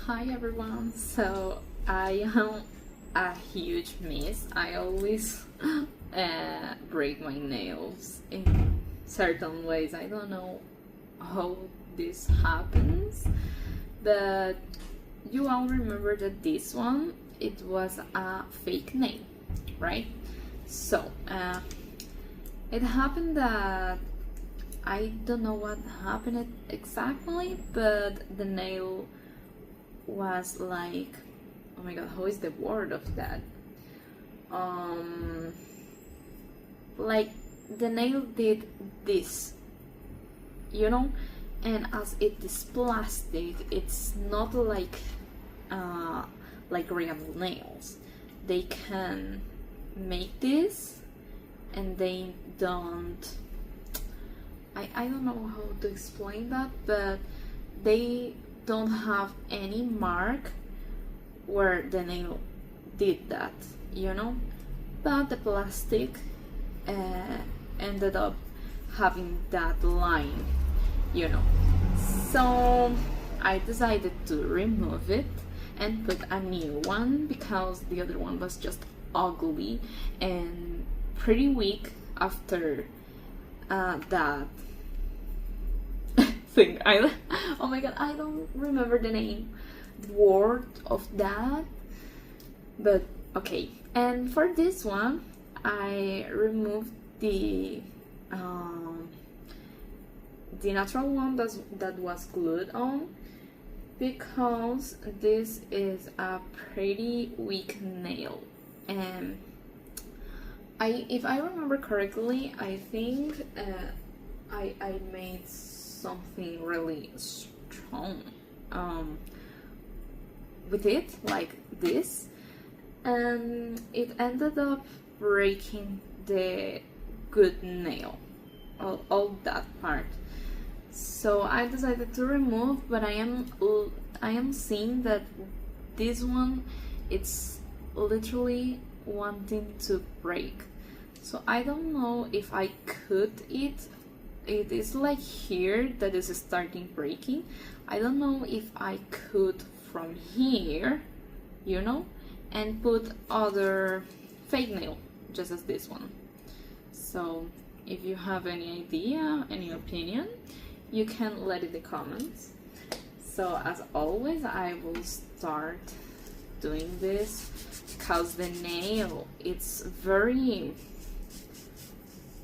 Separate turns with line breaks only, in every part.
Hi everyone, so I am a huge mess. I always break my nails in certain ways. I don't know how this happens, but you all remember that this one, it was a fake nail, right? So it happened that I don't know what happened exactly, but the nail was like, oh my god, how is the word of that? Um, like the nail did this, you know, and as it is plastic, it's not uh, like real nails. They can make this, and they don't. I don't know how to explain that, but they don't have any mark where the nail did that, you know? But the plastic ended up having that line, you know? So I decided to remove it and put a new one because the other one was just ugly and pretty weak after that thing. Oh my god, I don't remember the name, the word of that, but okay. And for this one, I removed the natural one that was glued on because this is a pretty weak nail, and if I remember correctly, I think I made something really strong with it, like this, and it ended up breaking the good nail, all that part. So I decided to remove, but I am seeing that this one, it's literally wanting to break. So I don't know if I cut it. It is like here that is starting breaking. I don't know if I could from here, you know, and put other fake nail just as this one. So if you have any idea, any opinion, you can let it in the comments. So as always, I will start doing this because the nail, it's very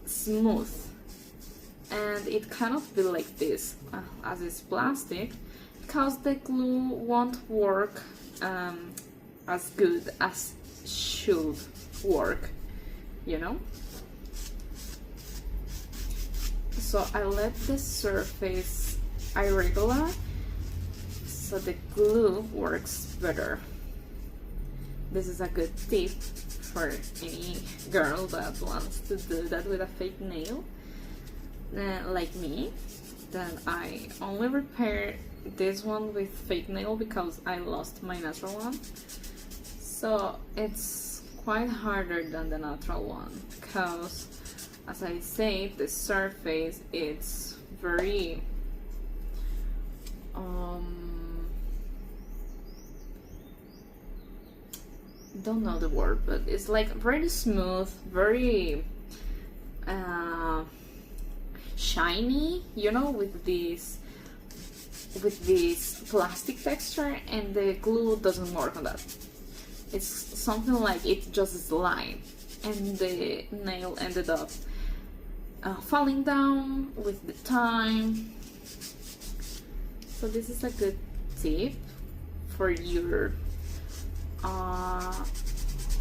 smooth and it cannot be like this as it's plastic because the glue won't work as good as should work, you know. So I let the surface irregular so the glue works better. This is a good tip for any girl that wants to do that with a fake nail, like me. Then I only repair this one with fake nail because I lost my natural one. So it's quite harder than the natural one because, as I say, the surface it's very don't know the word, but it's like very smooth, very shiny, you know, with this plastic texture, and the glue doesn't work on that. It's something like it just slide, and the nail ended up falling down with the time. So this is a good tip for your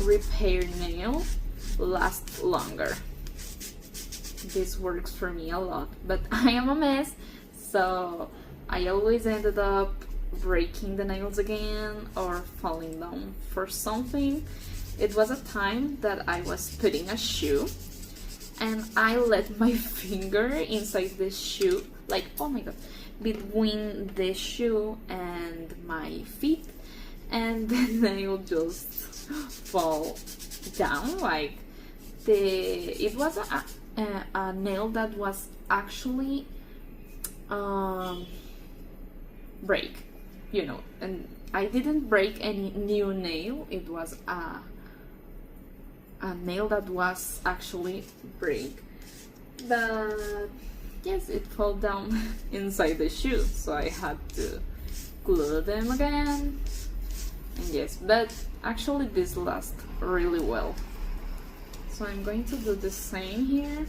repair nail last longer. This works for me a lot, but I am a mess, so I always ended up breaking the nails again or falling down for something. It was a time that I was putting a shoe and I let my finger inside the shoe, like, oh my god, between the shoe and my feet, and the nail just fall down. Like it was a nail that was actually break, you know, and I didn't break any new nail. It was a nail that was actually break, but yes, it fell down inside the shoe, so I had to glue them again. And yes, but actually this lasts really well. So I'm going to do the same here.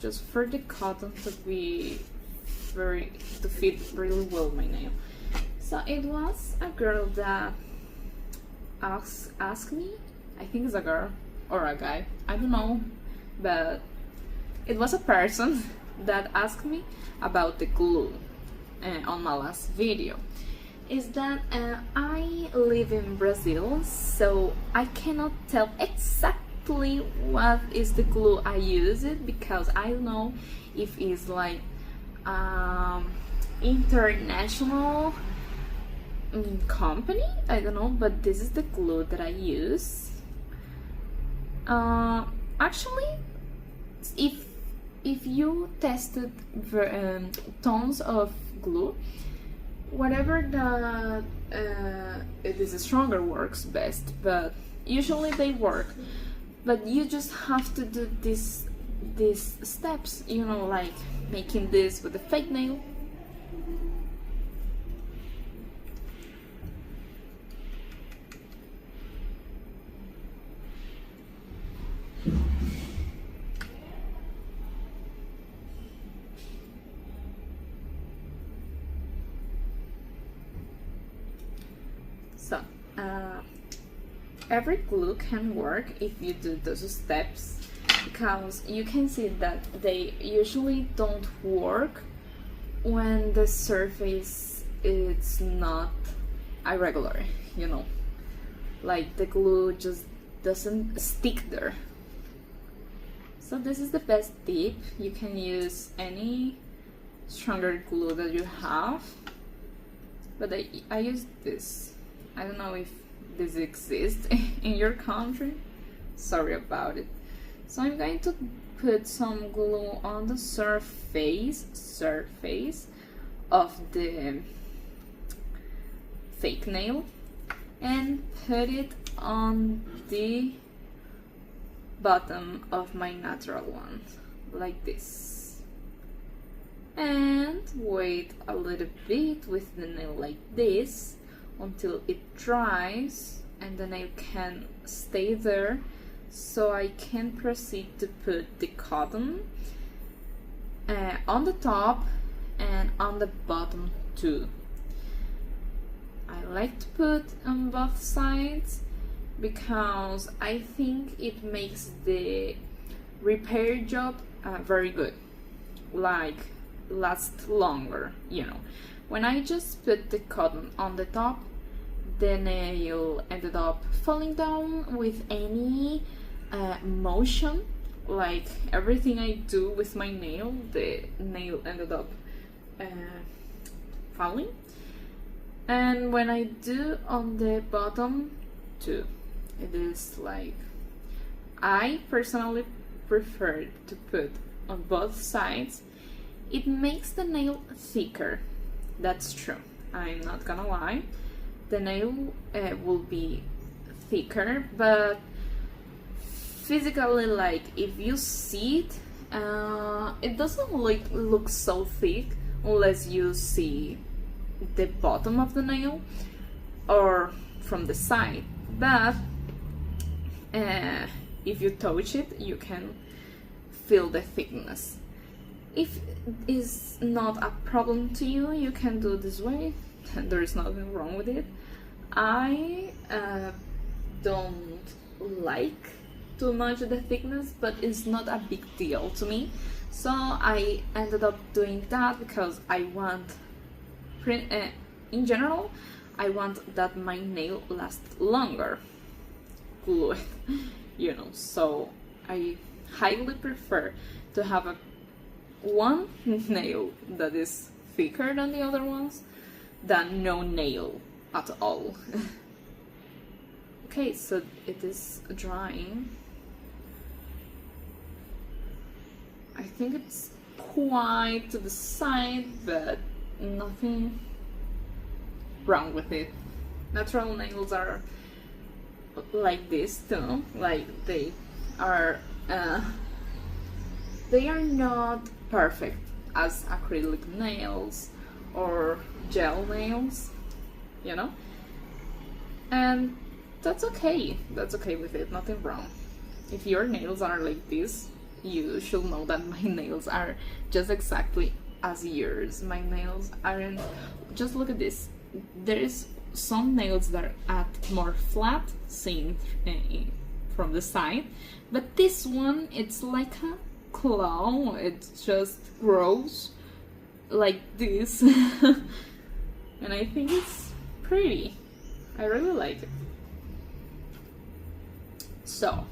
Just for the cotton to fit really well my nail. So it was a girl that asked me, I think it's a girl or a guy, I don't know, but it was a person that asked me about the glue on my last video. Is that I live in Brazil, so I cannot tell exactly what is the glue I use it, because I don't know if it's like international company, I don't know, but this is the glue that I use. Actually, if you tested tons of glue, whatever that it is stronger works best, but usually they work. But you just have to do these steps, you know, like making this with a fake nail. So, every glue can work if you do those steps, because you can see that they usually don't work when the surface is not irregular, you know, like the glue just doesn't stick there. So this is the best tip. You can use any stronger glue that you have, but I use this. I don't know if this exists in your country, sorry about it. So I'm going to put some glue on the surface of the fake nail and put it on the bottom of my natural one, like this, and wait a little bit with the nail like this until it dries and the nail can stay there, so I can proceed to put the cotton on the top and on the bottom too. I like to put on both sides because I think it makes the repair job very good, like last longer, you know. When I just put the cotton on the top, the nail ended up falling down with any motion, like everything I do with my nail, the nail ended up falling. And when I do on the bottom too, it is like, I personally prefer to put on both sides. It makes the nail thicker, that's true, I'm not gonna lie. The nail will be thicker, but physically, like if you see it, it doesn't look so thick unless you see the bottom of the nail or from the side. But if you touch it, you can feel the thickness. If it's not a problem to you, you can do this way, and there is nothing wrong with it. I don't like too much the thickness, but it's not a big deal to me, so I ended up doing that because I want, in general, I want that my nail lasts longer fluid, you know, so I highly prefer to have one nail that is thicker than the other ones than no nail at all. Okay, so it is drying. I think it's quite to the side, but nothing wrong with it. Natural nails are like this too, like they are not perfect as acrylic nails or gel nails, you know, and that's okay with it, nothing wrong. If your nails are like this, you should know that my nails are just exactly as yours. My nails aren't, just look at this, there is some nails that are more flat, seen from the side, but this one, it's like a claw, it just grows like this. And I think it's pretty, I really like it. So,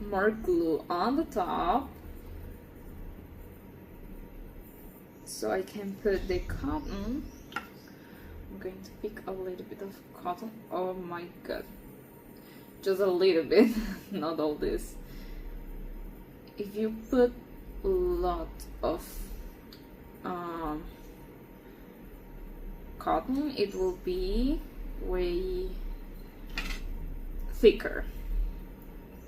more glue on the top, so I can put the cotton. I'm going to pick a little bit of cotton. Oh my god, just a little bit, not all this. If you put a lot of cotton, it will be way thicker.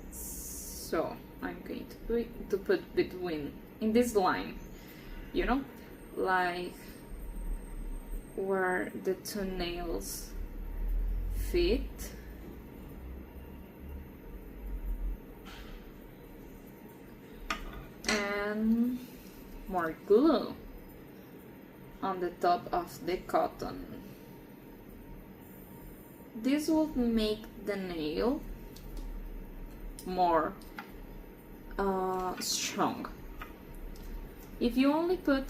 So I'm going to put between, in this line, you know, like where the two nails fit. And more glue on the top of the cotton. This will make the nail more strong. If you only put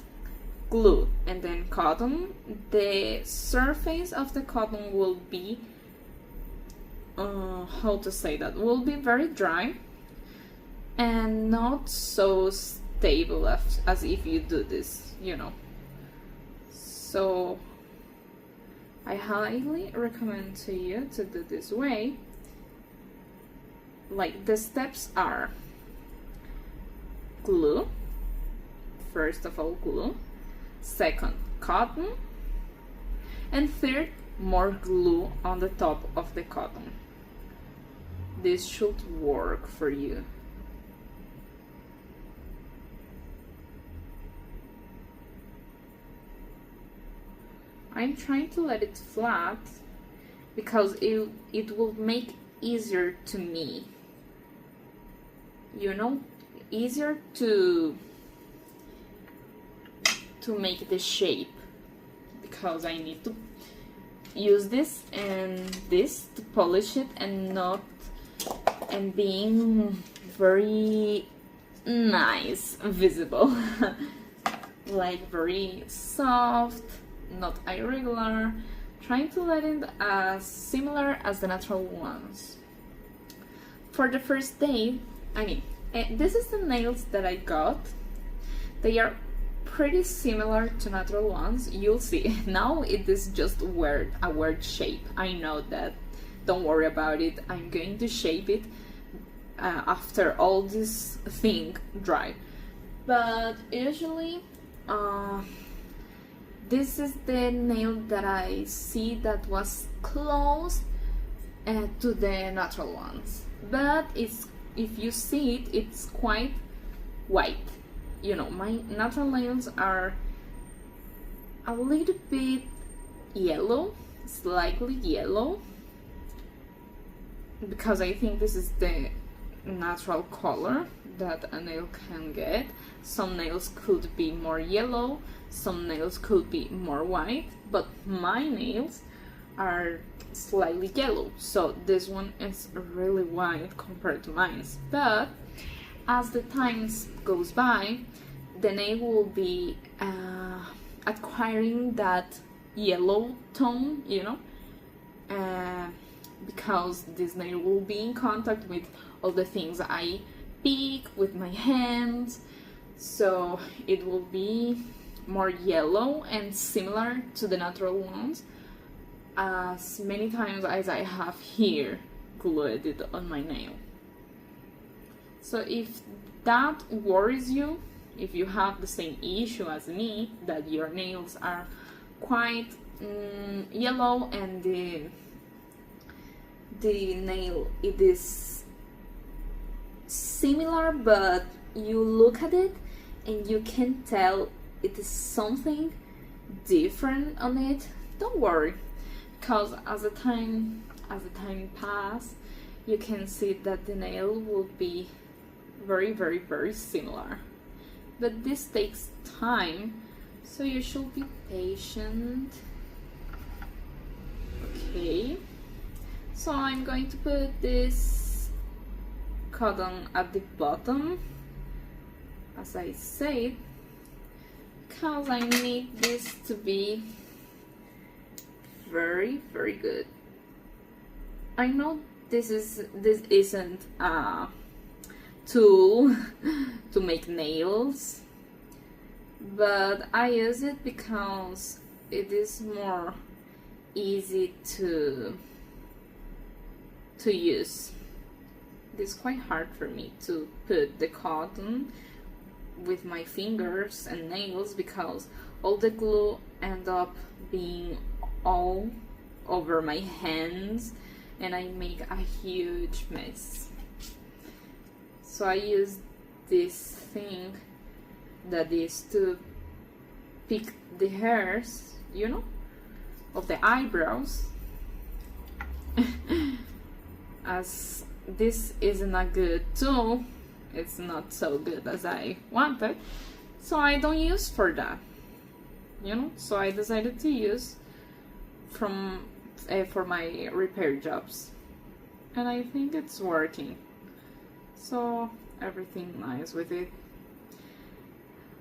glue and then cotton, the surface of the cotton will be how to say that, will be very dry and not so stable as if you do this, you know. So I highly recommend to you to do this way. Like, the steps are glue, first of all glue, second cotton, and third more glue on the top of the cotton. This should work for you. I'm trying to let it flat because it will make easier to me, you know, easier to make the shape, because I need to use this and this to polish it and being very nice, visible. Like very soft, not irregular, trying to let it as similar as the natural ones. For the first day, I mean, this is the nails that I got. They are pretty similar to natural ones, you'll see. Now it is just a weird shape, I know that. Don't worry about it, I'm going to shape it after all this thing dry. But usually, this is the nail that I see that was close to the natural ones. But it's, if you see it, it's quite white. You know, my natural nails are a little bit yellow, slightly yellow, because I think this is the natural color that a nail can get. Some nails could be more yellow, some nails could be more white, but my nails are slightly yellow, so this one is really white compared to mine. But as the times goes by, the nail will be acquiring that yellow tone, you know, because this nail will be in contact with all the things I pick with my hands, so it will be more yellow and similar to the natural ones, as many times as I have here glued it on my nail. So if that worries you, if you have the same issue as me, that your nails are quite yellow and the nail it is similar, but you look at it and you can tell it is something different on it, don't worry, because as the time passes, you can see that the nail will be very, very, very similar. But this takes time, so you should be patient. Okay, so I'm going to put this cotton at the bottom, as I said, because I need this to be very, very good. I know this isn't a tool to make nails, but I use it because it is more easy to use. It is quite hard for me to put the cotton with my fingers and nails because all the glue end up being all over my hands and I make a huge mess. So I use this thing that is to pick the hairs, you know, of the eyebrows. As this isn't a good tool, it's not so good as I wanted, so I don't use for that, you know. So I decided to use for my repair jobs, and I think it's working. So everything nice with it.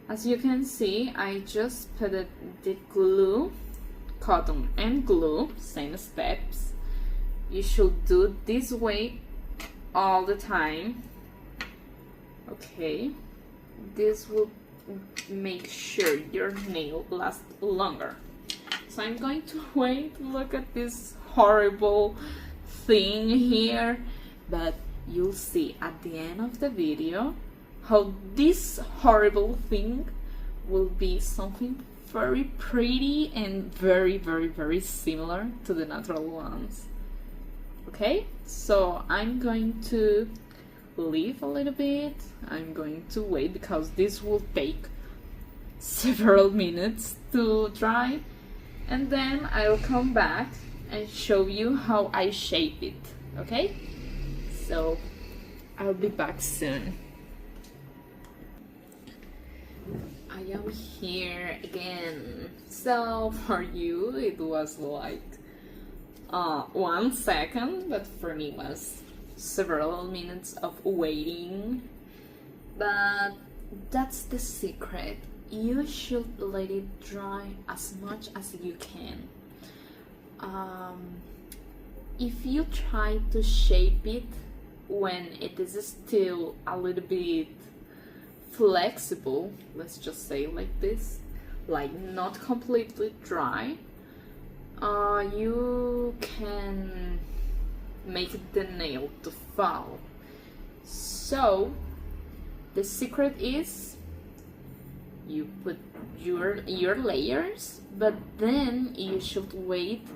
As you can see, I just put the glue, cotton and glue, same steps. You should do this way all the time. Okay, this will make sure your nail lasts longer. So I'm going to wait. Look at this horrible thing here, but you'll see at the end of the video how this horrible thing will be something very pretty and very, very, very similar to the natural ones. Okay, so I'm going to leave a little bit. I'm going to wait because this will take several minutes to dry, and then I'll come back and show you how I shape it. Okay, so I'll be back soon. I am here again. So for you it was like 1 second, but for me it was several minutes of waiting. But that's the secret. You should let it dry as much as you can. If you try to shape it when it is still a little bit flexible, let's just say like this, like not completely dry, you can make the nail to fall. So the secret is you put your layers, but then you should wait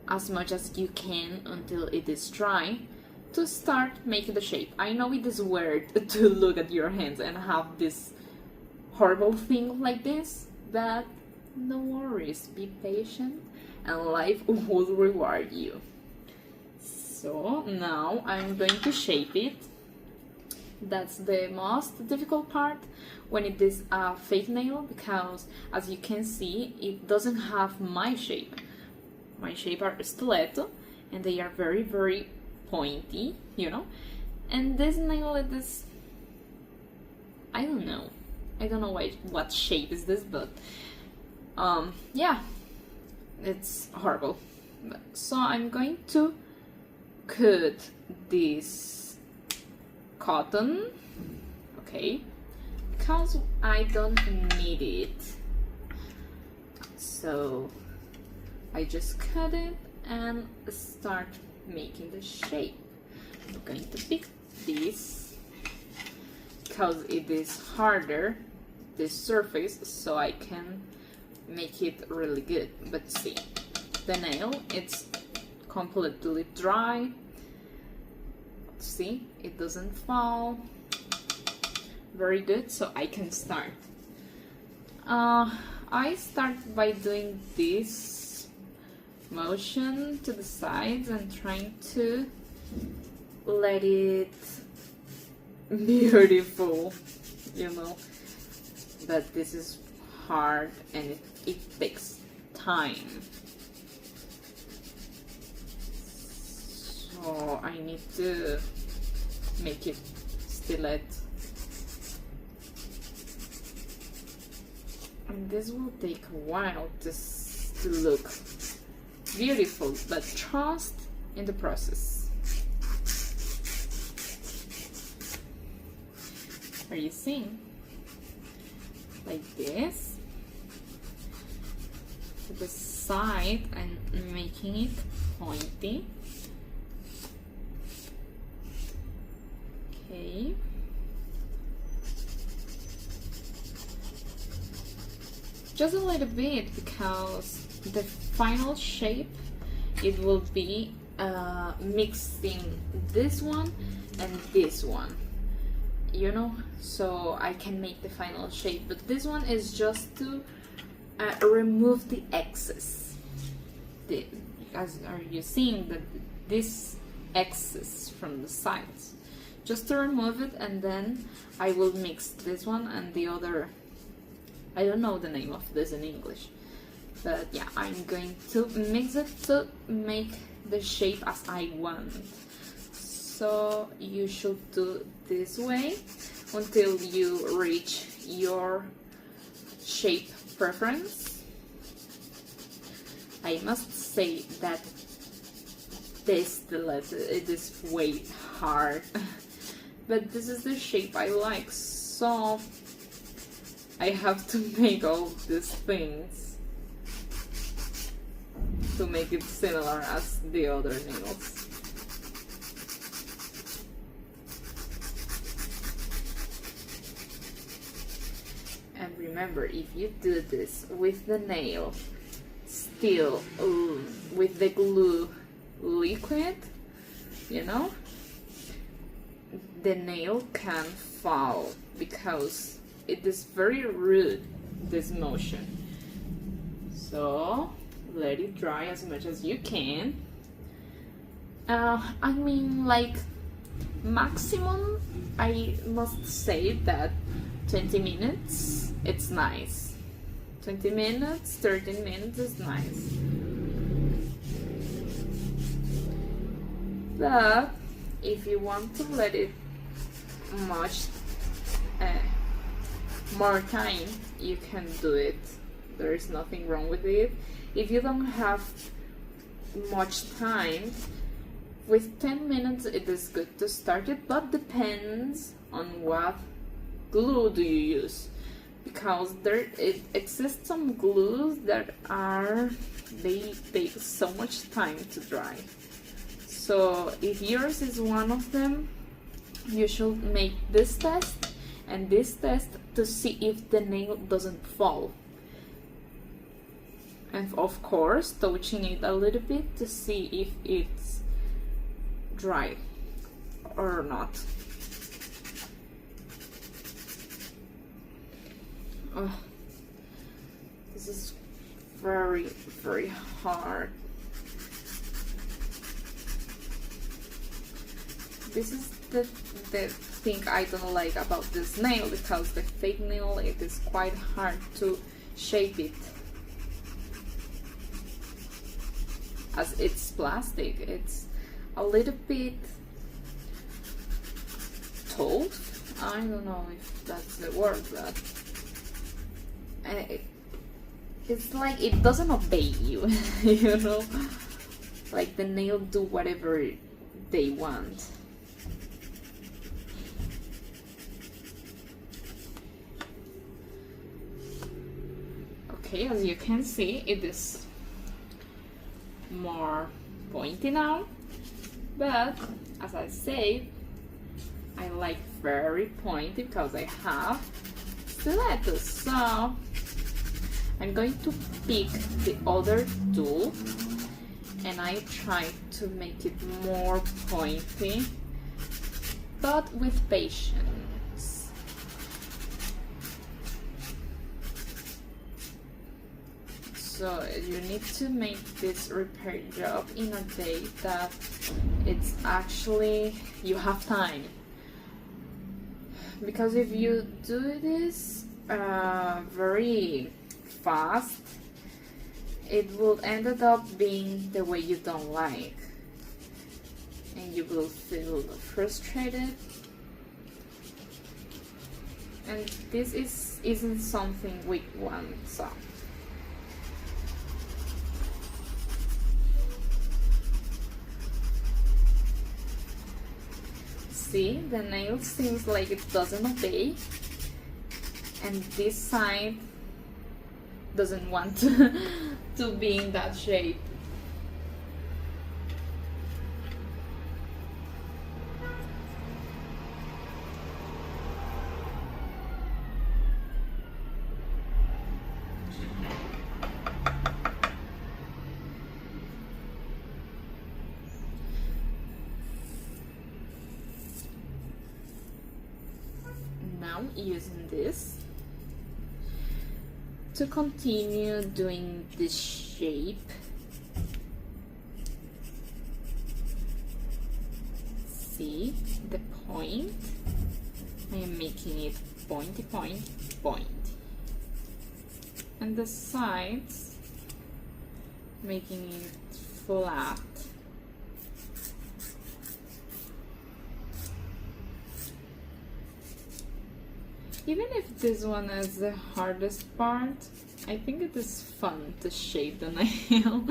as much as you can until it is dry to start making the shape. I know it is weird to look at your hands and have this horrible thing like this, but no worries, be patient and life will reward you. So now I'm going to shape it. That's the most difficult part when it is a fake nail, because as you can see it doesn't have my shape. My shape are stiletto and they are very, very pointy, you know, and this nail it is, I don't know what shape is this, but yeah, it's horrible. So I'm going to cut this cotton, okay, because I don't need it, so I just cut it and start making the shape. I'm going to pick this because it is harder this surface so I can make it really good. But see, the nail, it's completely dry. See, it doesn't fall. Very good, so I can start. I start by doing this motion to the sides and trying to let it beautiful, you know. But this is hard and it takes time. So I need to make it stiletto. And this will take a while to look beautiful, but trust in the process. Are you seeing? Like this, to the side and making it pointy. Okay. Just a little bit, because the final shape, it will be mixing this one and this one, you know, so I can make the final shape. But this one is just to remove the excess. As are you seeing that this excess from the sides, just to remove it, and then I will mix this one and the other. I don't know the name of this in English, but yeah, I'm going to mix it to make the shape as I want. So you should do this way until you reach your shape preference. I must say that this stiletto, it is way hard, but this is the shape I like, so I have to make all these things to make it similar as the other nails. And remember, if you do this with the nail still with the glue liquid, you know, the nail can fall because it is very rude, this motion. So let it dry as much as you can. I mean, like, maximum, I must say that 20 minutes, it's nice. 20 minutes, 13 minutes is nice. But if you want to let it much more time, you can do it. There is nothing wrong with it. If you don't have much time, with 10 minutes it is good to start it, but depends on what glue do you use, because it exists some glues that they take so much time to dry. So if yours is one of them, you should make this test and this test to see if the nail doesn't fall, and of course touching it a little bit to see if it's dry or not. Oh, this is very, very hard. This is the thing I don't like about this nail, because the fake nail, it is quite hard to shape it. As it's plastic, it's a little bit tough. I don't know if that's the word, but it's like it doesn't obey you, you know? Like the nail do whatever they want. Okay, as you can see, it is more pointy now, but as I say, I like very pointy because I have stilettos. So I'm going to pick the other tool and I try to make it more pointy, but with patience. So you need to make this repair job in a day that it's actually you have time. Because if you do this very fast, it will end up being the way you don't like, and you will feel frustrated. And this isn't something we want. So see, the nail seems like it doesn't obey, and this side doesn't want to be in that shape. Now using this to continue doing this shape. See the point? I am making it pointy, point, point. And the sides, making it flat. Even if this one is the hardest part, I think it is fun to shape the nail.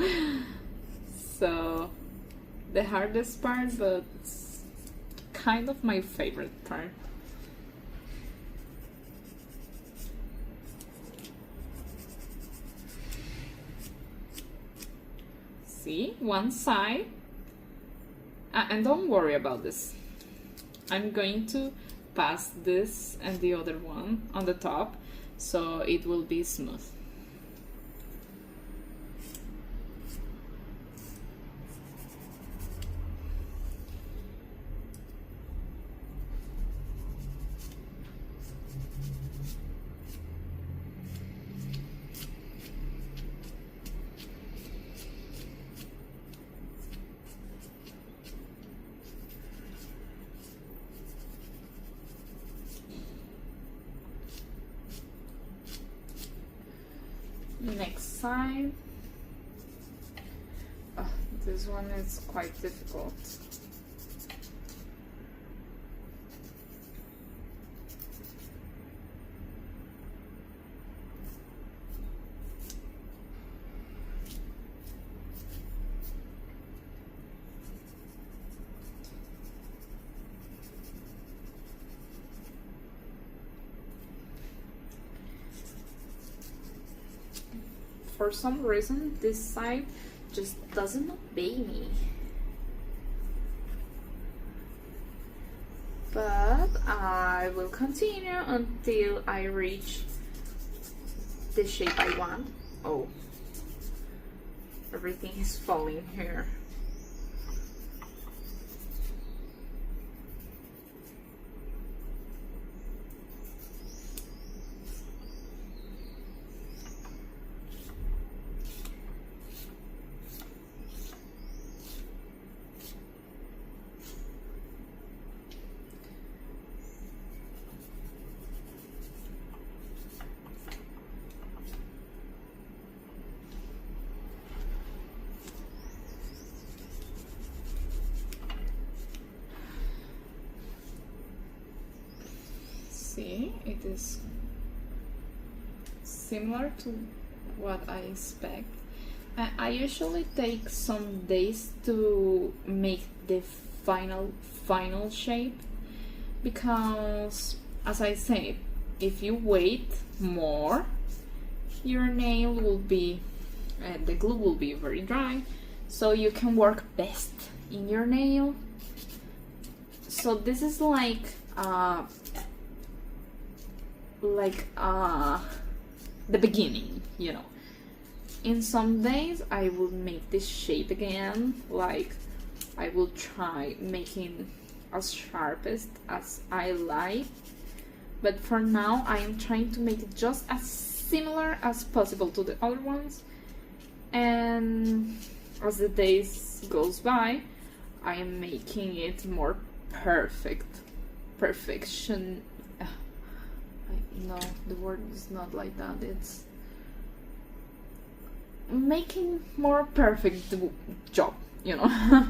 So, the hardest part, but it's kind of my favorite part. See, one side. And don't worry about this. I'm going to pass this and the other one on the top so it will be smooth. Next side. Oh, this one is quite difficult. For some reason, this side just doesn't obey me. But I will continue until I reach the shape I want. Oh, everything is falling here. See, it is similar to what I expect. I usually take some days to make the final shape, because as I said, if you wait more, your nail will be the glue will be very dry, so you can work best in your nail. So this is like like the beginning, you know. In some days I will make this shape again, like I will try making as sharpest as I like, but for now I am trying to make it just as similar as possible to the other ones, and as the days goes by I am making it more perfection. No, the word is not like that. It's making more perfect the job, you know.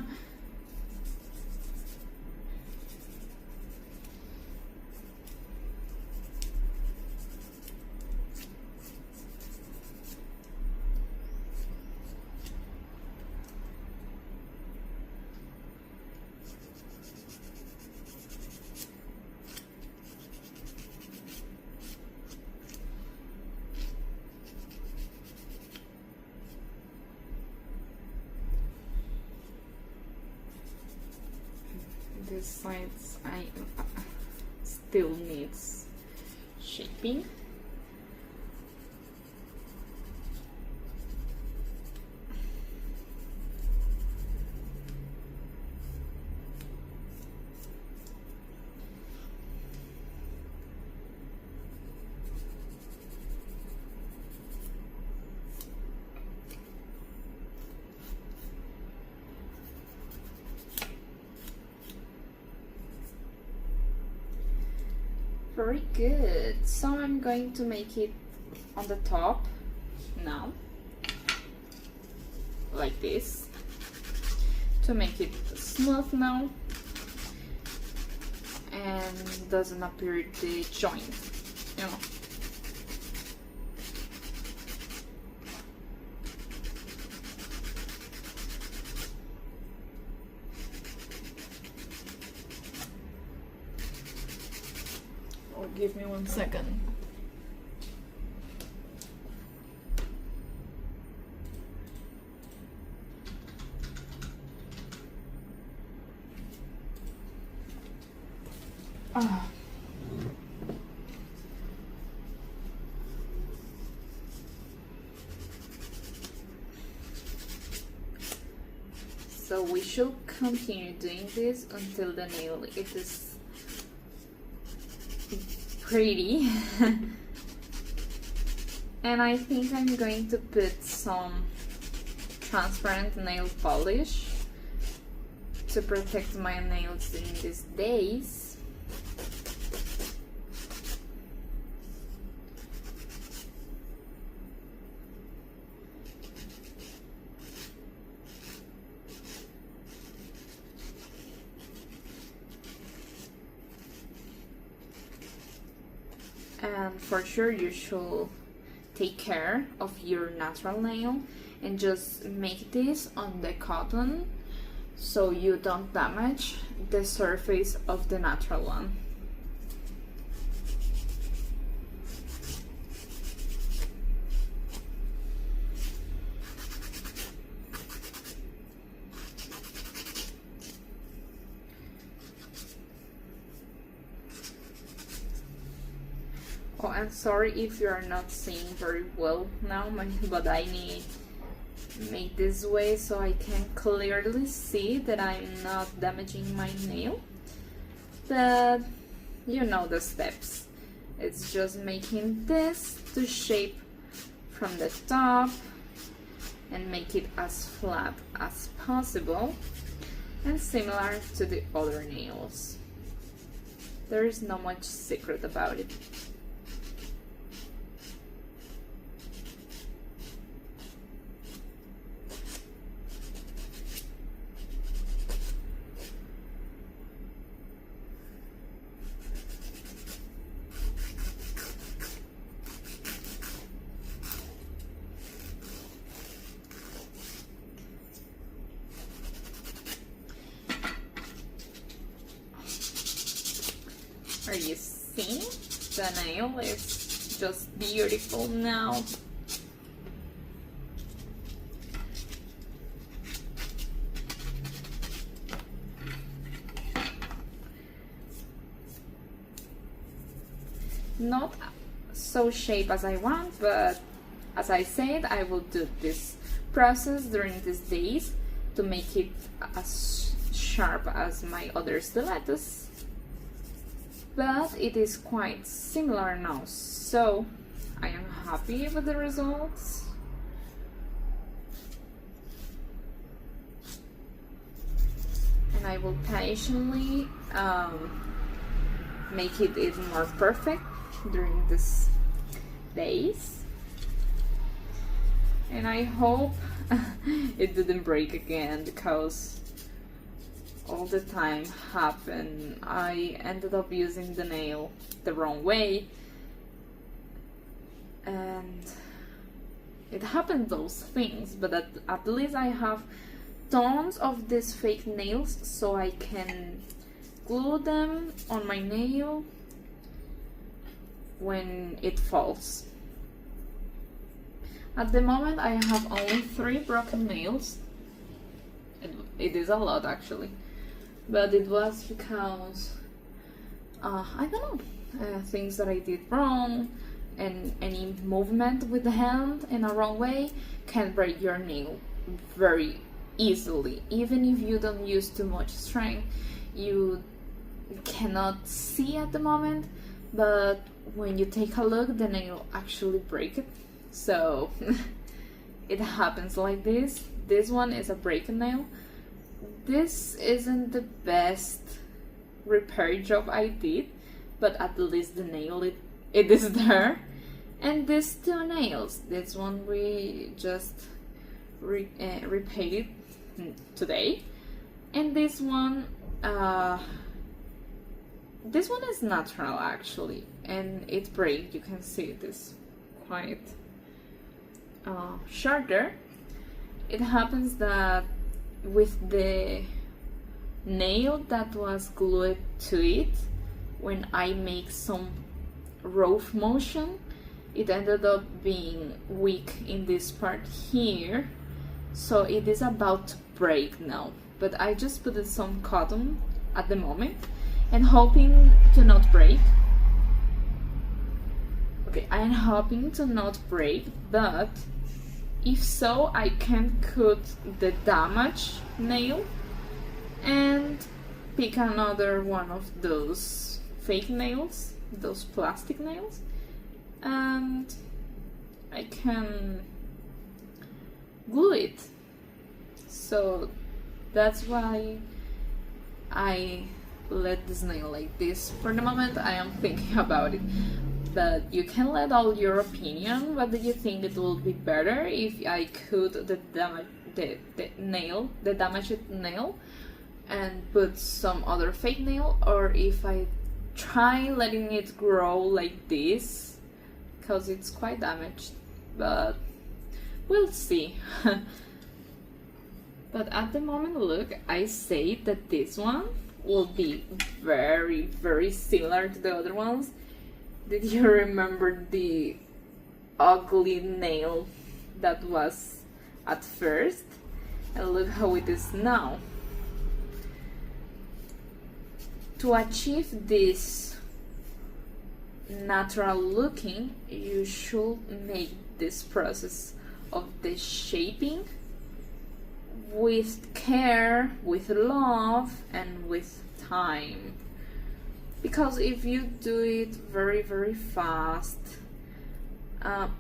This sides I still needs shaping. Very good. So I'm going to make it on the top now, like this, to make it smooth now and doesn't appear the joint, you know. Oh, give me 1 second. Ah. So we should continue doing this until the nail it is pretty. And I think I'm going to put some transparent nail polish to protect my nails in these days. And for sure you should take care of your natural nail and just make this on the cotton so you don't damage the surface of the natural one. Oh, I'm sorry if you are not seeing very well now, but I need to make this way so I can clearly see that I'm not damaging my nail. But you know the steps. It's just making this to shape from the top and make it as flat as possible and similar to the other nails. There is not much secret about it. Are you seeing? The nail is just beautiful now. Not so shape as I want, but as I said, I will do this process during these days to make it as sharp as my other stilettos. But it is quite similar now, so I am happy with the results. And I will patiently make it even more perfect during these days. And I hope it didn't break again, because all the time happened. I ended up using the nail the wrong way, and it happened those things, but at least I have tons of these fake nails, so I can glue them on my nail when it falls. At the moment I have only 3 broken nails. It is a lot actually, but it was because I don't know, things that I did wrong, and any movement with the hand in a wrong way can break your nail very easily. Even if you don't use too much strength, you cannot see at the moment, but when you take a look, the nail actually break it. So it happens like this. This one is a broken nail. This isn't the best repair job I did, but at least the nail, it is there. And these 2 nails, this one we just repaired today, and this one is natural actually, and it breaks. You can see it is quite shorter. It happens that with the nail that was glued to it, when I make some rough motion, it ended up being weak in this part here, so it is about to break now. But I just put some cotton at the moment and hoping to not break. Okay, I'm hoping to not break, but if so, I can cut the damaged nail and pick another one of those fake nails, those plastic nails, and I can glue it. So that's why I let this nail like this. For the moment I am thinking about it, but you can let all your opinion. What do you think it would be better if I cut the damaged nail and put some other fake nail, or if I try letting it grow like this, because it's quite damaged, but we'll see. But at the moment, look, I say that this one will be very, very similar to the other ones. Did you remember the ugly nail that was at first? And look how it is now. To achieve this natural looking, you should make this process of the shaping with care, with love, and with time. Because if you do it very, very fast,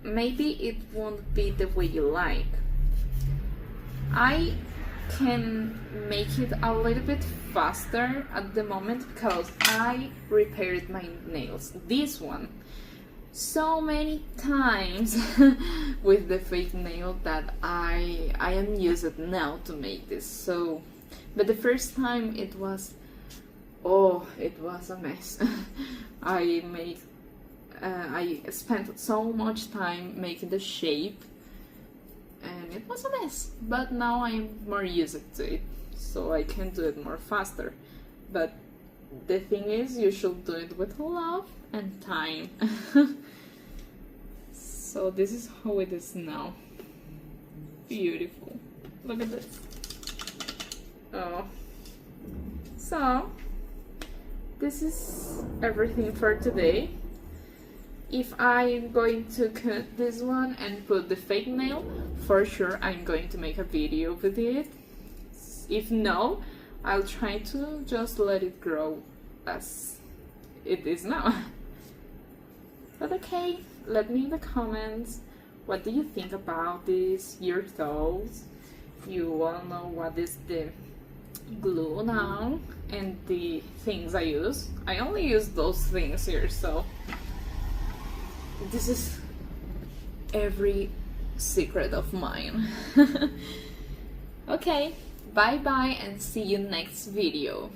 maybe it won't be the way you like. I can make it a little bit faster at the moment because I repaired my nails, this one, so many times with the fake nail that I am used now to make this. So, but the first time it was, oh, it was a mess. I spent so much time making the shape, and it was a mess. But now I'm more used to it, so I can do it more faster. But the thing is, you should do it with love and time. So this is how it is now. Beautiful. Look at this. Oh. So this is everything for today. if I'm going to cut this one and put the fake nail, for sure I'm going to make a video with it. If no, I'll try to just let it grow as it is now. But okay, let me in the comments, what do you think about this, your thoughts. You wanna know what is the glue now and the things I use. I only use those things here, so this is every secret of mine. Okay, bye bye and see you next video.